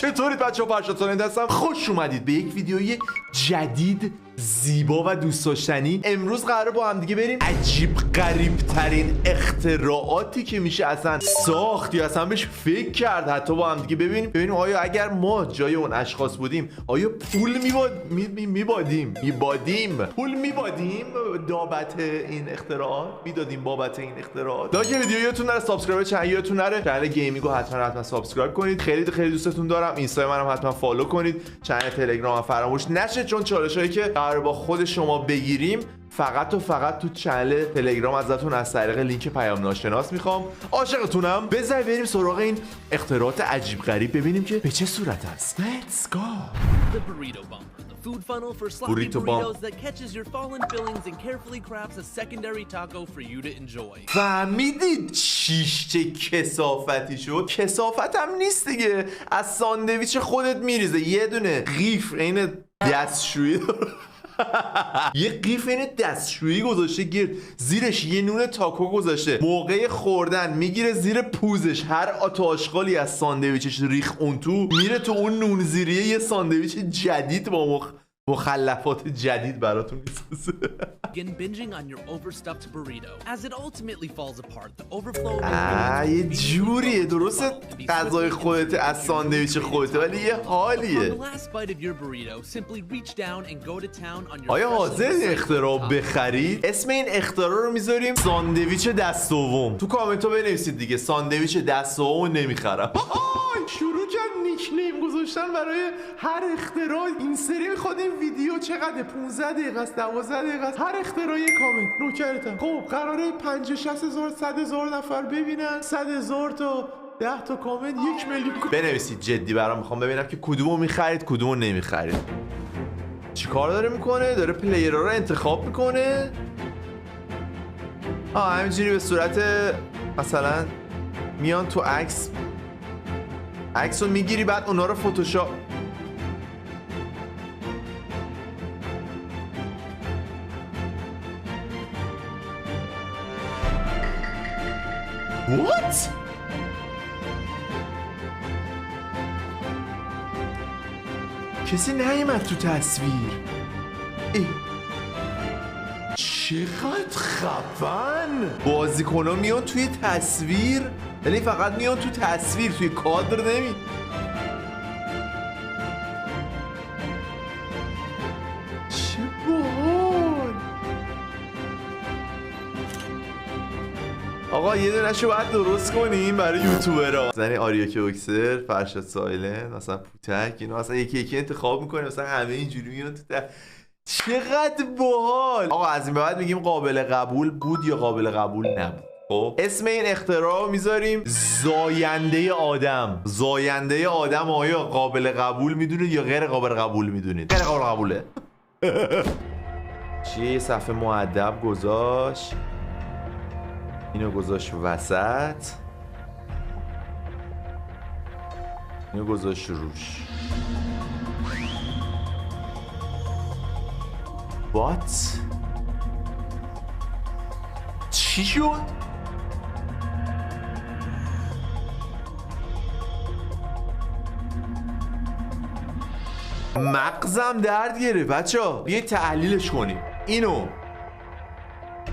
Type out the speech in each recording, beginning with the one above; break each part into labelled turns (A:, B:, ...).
A: چطورید بچه ها؟ فرشاد سالنده هستم. خوش اومدید به یک ویدیوی جدید، زیبا و دوست داشتنی. امروز قراره با هم دیگه بریم عجیب غریب ترین اختراعاتی که میشه اصلا ساخت یا اصلا بهش فکر کرد، حتی با هم دیگه ببینیم آیا اگر ما جای اون اشخاص بودیم آیا پول میبادیم بابت این اختراعات، میدادیم بابت این اختراعات. که ویدیو یادتون نره سابسکرایب چنل یادتون نره، چنل گیمینگو حتما سابسکرایب کنید. خیلی دوستتون دارم. اینستا منم حتما فالو کنید. چنل تلگرام فراموش نشه، چون چالشایی که قرار با خود شما بگیریم فقط تو چنل تلگرام ازتون از طریق لینک پیام ناشناس میخوام. عاشقتونم. بذار بریم سراغ این اختراعات عجیب غریب ببینیم که به چه صورت است. Let's go.
B: The burrito bumper, the food funnel for sloppy burritos that catches your fallen fillings and carefully crafts a secondary taco for you to enjoy.
A: فهمیدید چیش چه کثافتی شد؟ کثافت هم نیست دیگه، از ساندویچ خودت میریزه. یه دونه قیف این دستشویی یه قیف این دستشویی گذاشته گیر، زیرش یه نون تاکو گذاشته. موقع خوردن میگیره زیر پوزش، هر آتاشقالی از ساندویچش ریخ اون تو میره تو اون نون زیریه. یه ساندویچ جدید با مخلفات جدید براتون میسازه.
B: Begin binging on your overstuffed burrito. As it ultimately falls apart, the overflow
A: یه جوریه. درسته غذای خودت از ساندویچ خودت، ولی یه حالیه. آیا حاضر این اختراع بخرید؟ اسم این اختراع رو میذاریم ساندویچ دست دوم. تو کامنت ها بنویسید دیگه ساندویچ دست دوم نمیخرم. شروع کرد نیکنیم گذاشتن برای هر اختراع. این سری میخواد این ویدیو چقدر 15 دقیقه است، 12 دقیقه است. هر اختراعی کامنت نوکرتم. خب قراره 50 60 هزار 100 هزار نفر ببینن، 100 هزار تا 10 تا کامنت 1 میلیون بنویسید. جدی برام میخوام ببینم که کدومو میخرید کدومو نمیخرید. چیکار داره میکنه؟ داره پلیرها رو انتخاب میکنه. همینجوری به صورت مثلا میان تو عکس رو میگیری، بعد اونا رو فتوشاپ. What? کسی نیومد تو تصویر. چقدر خفن. بازیکن‌ها میان توی تصویر، یعنی فقط میان تو تصویر، توی کادر نمی. چه باحال. آقا یه دونه‌شو باید درست کنیم برای یوتیوبرها. مثلا آریاکی بوکسر، فرشاد سایلند، مثلا پوتک، اینا مثلا یکی انتخاب می‌کنه، مثلا همه اینجوری میان تو چقدر باحال. آقا از این به بعد میگیم قابل قبول بود یا قابل قبول نبود. خب اسم این اختراع میذاریم زاینده آدم. زاینده آدم آیا قابل قبول میدونید یا غیر قابل قبول میدونید؟ غیر قابل قبوله. چیه؟ یه صفحه مؤدب گذاشت، اینو گذاشت وسط، اینو گذاشت روش. وات؟ چی شد؟ مغزم درد گرفت بچه‌ها. بیایید تحلیلش کنیم. اینو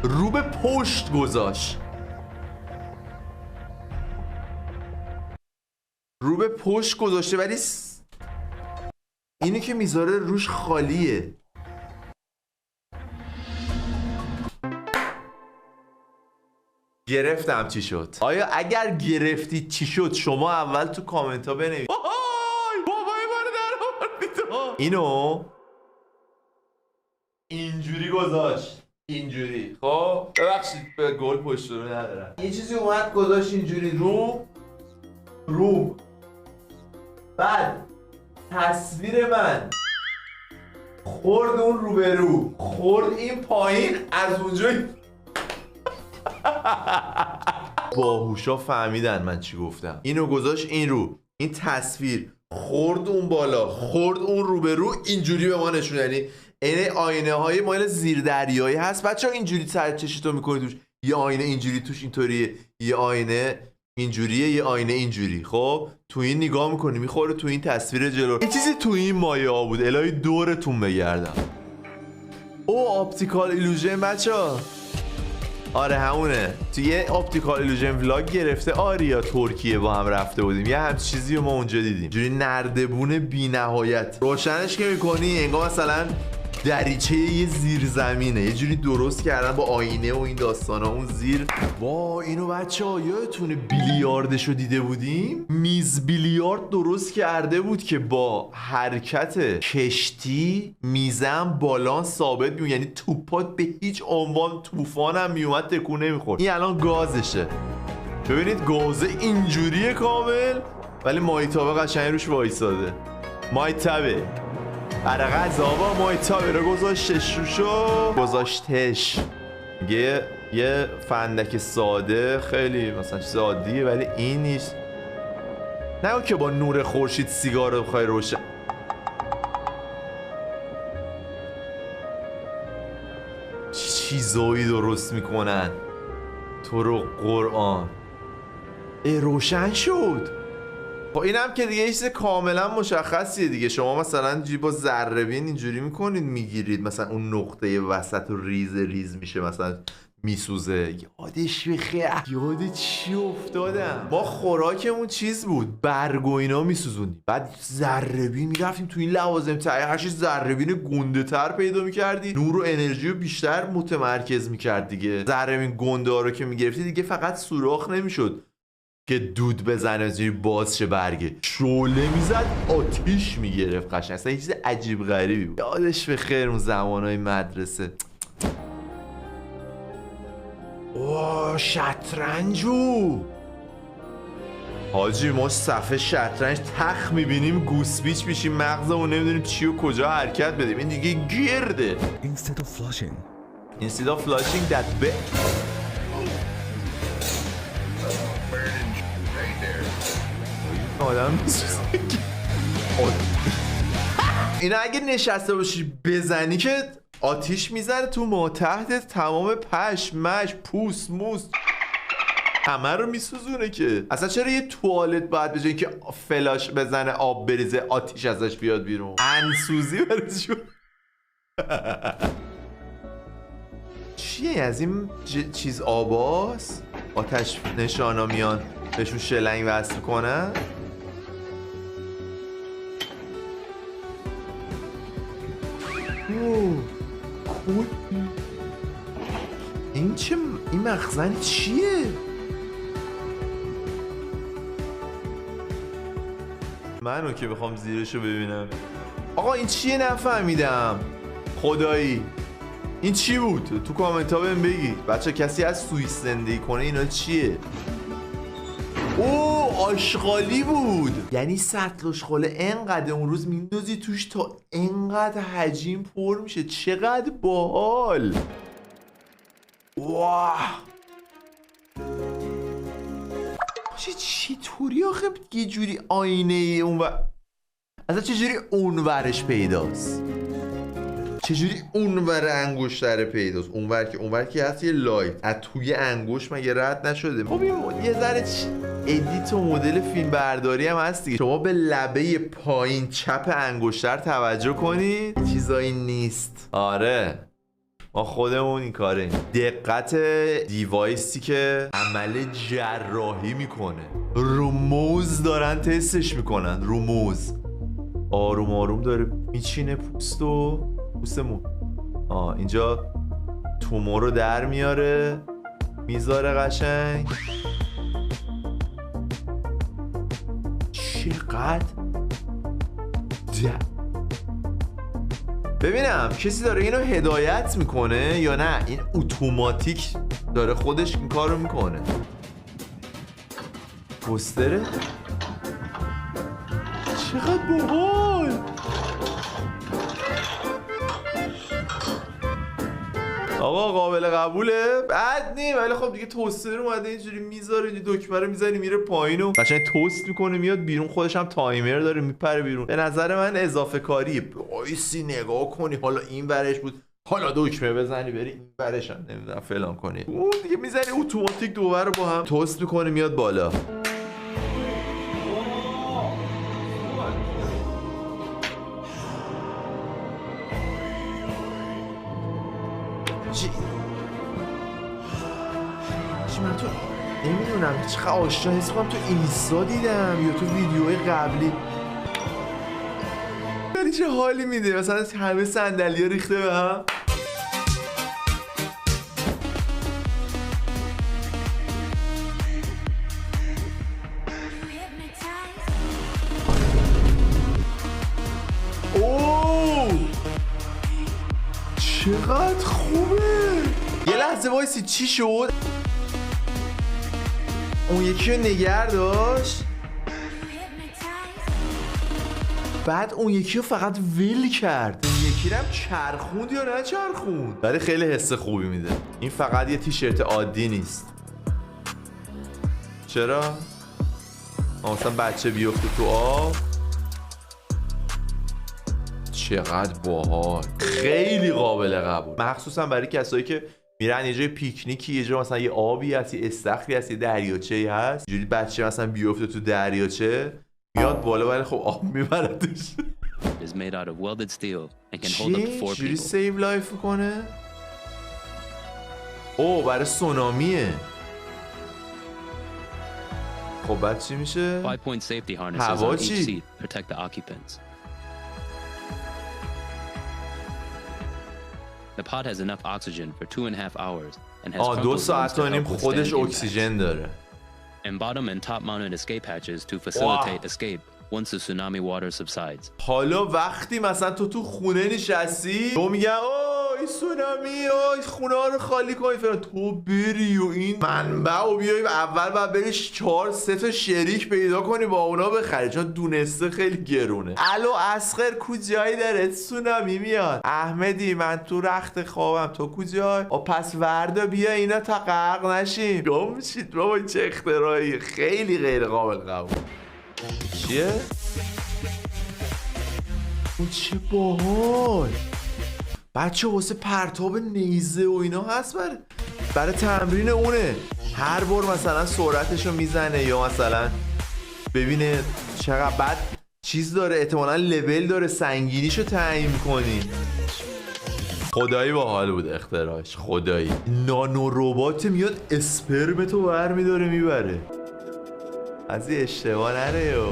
A: رو به پشت گذاشت، رو به پشت گذاشته، ولی اینی که میذاره روش خالیه. گرفتم چی شد. آیا اگر گرفتید چی شد شما اول تو کامنت ها بنویسید. بابای من در آوردید. اینو اینجوری گذاشت، اینجوری. خب ببخشید به گل پشت رو ندارم. یه چیزی اومد گذاشت اینجوری رو بعد تصویر من خورد اون روبرو، خورد این پایین، از اونجا باهوشا فهمیدن من چی گفتم. اینو گذاشت این رو، این تصویر خورد اون بالا، خورد اون روبرو، اینجوری به ما نشون. یعنی این آینه های مایل زیر دریایی هست بچه ها. اینجوری سر چشتو میکنی توش، یه آینه اینجوری توش اینطوریه، یه آینه اینجوریه، یه آینه اینجوری. خب تو این نگاه میکنی میخوره تو این تصویر جلو. یه چیزی تو این مایه ها بود، الهی دورتون بگردم. او اپتیکال ایلوژن بچه‌ها. آره همونه. تو یه اپتیکال ایلوژن ولاگ گرفته آریا ترکیه با هم رفته بودیم، یه همچین چیزی رو ما اونجا دیدیم. جوری نردبون بی نهایت روشنش که میکنی انگار مثلا دریچه یه زیرزمینه، یه جوری درست کردن با آینه و این داستانا اون زیر. وا اینو بچه‌ها یادتونه بیلیاردشو دیده بودیم؟ میز بیلیارد درست کرده بود که با حرکت کشتی میزم بالانس ثابت میمون، یعنی توپات به هیچ عنوان طوفان هم میومد تکون نمیخورد. این الان گازشه، ببینید گازه اینجوریه کامل، ولی مایتابه قشنگ روش وایساده. مایتابه برای غذا با مایتابه رو گذاشتش. یه فندک ساده خیلی مثلا چیز عادیه، ولی این نیست. نه که با نور خورشید سیگار رو بخوای روشن. چیزایی درست میکنن تو رو قرآن. روشن شد. خب اینم که دیگه یه چیز کاملا مشخصیه دیگه. شما مثلا با ذره بین اینجوری میکنید میگیرید، مثلا اون نقطه وسط و ریز میشه، مثلا میسوزه. یادش بخیر. یاد چی افتادم؟ ما خوراکمون چیز بود، برگ و اینا میسوزوندیم، بعد ذره بین میرفتیم تو این لوازم تهیه، هر چیز ذره بین گنده تر پیدا میکردی، نور و انرژی رو بیشتر متمرکز میکرد دیگه. ذره بین گنده ها رو که میگرفتی دیگه فقط سوراخ نمیشد که دود بزنه زیر باز شه برگه، شعله میزد آتیش میگرفت قشنگ. اصلا یه چیز عجیب غریبی بود. یادش بخیر اون زمانهای مدرسه. اوه شطرنجو حاجی، ما صفحه شطرنج تخ میبینیم گوسپیچ میشیم مغزمون نمیدونیم چی و کجا حرکت بدیم. این دیگه گرده.
C: Instead of
A: flushing that bit. آدم اینا اگه نشسته باشی بزنی که آتیش میزنه تو ما تحت، تمام پشمش پوست موست همه رو میسوزونه. که اصلا چرا یه توالت باید به جایی که فلاش بزنه آب بریزه آتیش ازش بیاد بیرون؟ انسوزی برشون. چیه از این چیز آباست؟ آتش نشانا میان بهشون شلنگ وصل کنن. این مخزن چیه؟ منو که بخوام زیرشو ببینم. آقا این چیه نفهمیدم خدایی. این چی بود؟ تو کامنت ها بهم بگید بچه. کسی از سوئیس زندگی کنه اینا چیه؟ اوه آشغالی بود. یعنی سطل آشغاله انقدر اون روز میندازی توش تا انقدر حجیم پر میشه. چقدر باحال. واه چطوری آخه یه جوری آینه اون و اصلا چجوری اونورش پیداست؟ چجوری اونور انگشتر پیداست؟ اونور که هست یه لایت از توی انگشت مگه رد نشده؟ خب این یه ذره ادیت و مدل فیلم برداری هم هست دیگه. شما به لبه پایین چپ انگشتر توجه کنید، چیزایی نیست. آره ما خودمون این کاره. دقت دیوایسی که عمل جراحی میکنه، رو موز دارن تستش میکنن. رو موز آروم آروم داره میچینه پوستمون. اینجا تومور رو در میاره میذاره قشنگ. چقدر ببینم کسی داره اینو هدایت میکنه یا نه این اتوماتیک داره خودش این کارو میکنه. پوستره چقدر باحال. آقا قابل قبوله، بد نی، ولی خب دیگه توستر اومده اینجوری میذاره، دکمه رو میزنی میره پایین و قشنگ توست میکنه میاد بیرون. خودش هم تایمر داره میپره بیرون. به نظر من اضافه کاری. وایسی نگاه کنی حالا این ورش بود حالا دکمه بزنی بری این برشم نمیدونم فلان کنی، اون دیگه میزنی اتوماتیک دوباره رو با هم توست میکنه میاد بالا. چی من تو نمیدونم چقدر آشنا حس کنم تو اینستا دیدم یا تو ویدیوهای قبلی. ولی چه حالی میده مثلا همه صندلی‌ها ریخته به هم. اوه چقدر خوبه. یه لحظه وایسی چی شد؟ اون یکی رو نگر داشت بعد اون یکی رو فقط ویل کرد، اون یکی رو هم چرخوند یا نه چرخوند، ولی خیلی حس خوبی میده. این فقط یه تیشرت عادی نیست. چرا؟ مثلا بچه بیفته تو آب. چقدر باحال، خیلی قابل قبول، مخصوصا برای کسایی که میرن یه جای پیکنیکی، یه جا مثلا یه آبی هست، یه استخری هست، یه دریاچه‌ای هست، جوری بچه مثلا بیفته تو دریاچه میاد بالا ولی خب آب میبردش. چی سیو لایف کنه؟ اوه برای سونامیه. خب بعد چی میشه؟ هوا چی؟
C: The pod has enough oxygen for 2.5 hours and has crumpled
A: 2
C: rooms
A: ساعت
C: to
A: و نیم
C: help
A: خودش
C: withstand
A: اکسیژن داره.
C: impacts. And bottom and top mounted escape hatches to facilitate escape once the tsunami water subsides.
A: حالا وقتی مثلا تو خونه نشستی تو میگن اوه سونامی، اوه خونه ها رو خالی کنید فلان، تو بری و این منبع و بیایی اول باید بری 4-3 تا شریک پیدا کنی با اونا بخری چون دونسته خیلی گرونه. الو اسخر کجایی داره سونامی میاد؟ احمدی من تو رخت خوابم، تو کجایی؟ پس وردا بیا اینا تا غرق نشیم. گم شید بابا، چه اختراعی، خیلی غیر قابل قبول. چیه؟ اون چه باحال. بچه واسه پرتاب نیزه و اینا هست برای تمرین اونه. هر بار مثلا سرعتشو میزنه یا مثلا ببینه چقدر بعد چیز داره، احتمالا لول داره، سنگینیشو تعیین کنی. خدایی باحال بود اختراعش، خدایی. نانو ربات میاد اسپرمتو برمیداره میبره. از این اشتباه نره یو.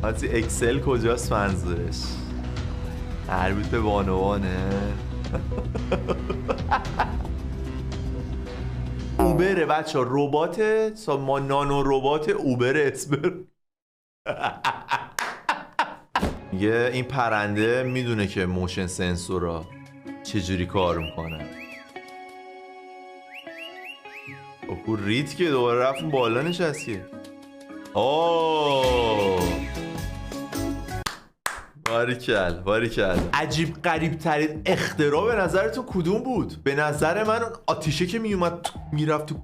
A: از این اکسل کجاست منظورش؟ مربوط به بانوانه. اوبره بچه ها، ربات ما نانو ربات اوبر اسپر. میگه این پرنده میدونه که موشن سنسورا چجوری کار میکنن. او رید که دوباره رفت بالا نشستی. اوه باریکل. عجیب غریب ترین اختراع به نظرتون کدوم بود؟ به نظر من اون آتیشه که میومد میرفت تو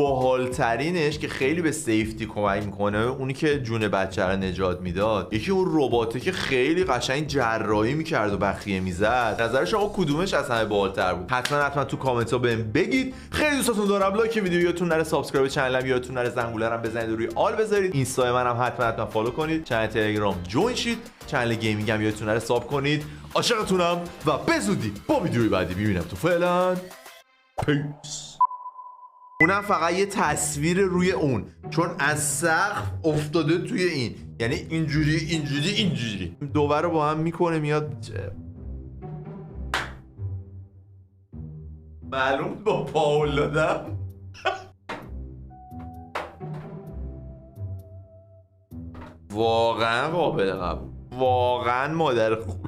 A: باحال ترینش که خیلی به سیفتی کمک میکنه اونی که جون بچه رو نجات میداد. یکی اون رباته که خیلی قشنگ جراحی میکرد و بخیه میزد. نظر شما کدومش از همه باحال‌تر بود؟ حتما تو کامنت ها بهم بگید. خیلی دوستاتون دارم. لایک ویدیو یادتون نره، سابسکرایب چنلم یادتون نره، زنگوله رو بزنید و روی آل بذارید. اینستا منم حتما فالو کنید. چنل تلگرام جوین شید. چنل گیمینگ هم یادتون نره ساب کنید. عاشقتونم و به زودی با ویدیوی بعدی میبینم. تو فعلا پیس. اونم فقط یه تصویر روی اون، چون از سقف افتاده توی این، یعنی اینجوری دوباره رو با هم میکنه میاد. معلوم با پاول دادم. واقعا قابل قبول، واقعا مادر خوب.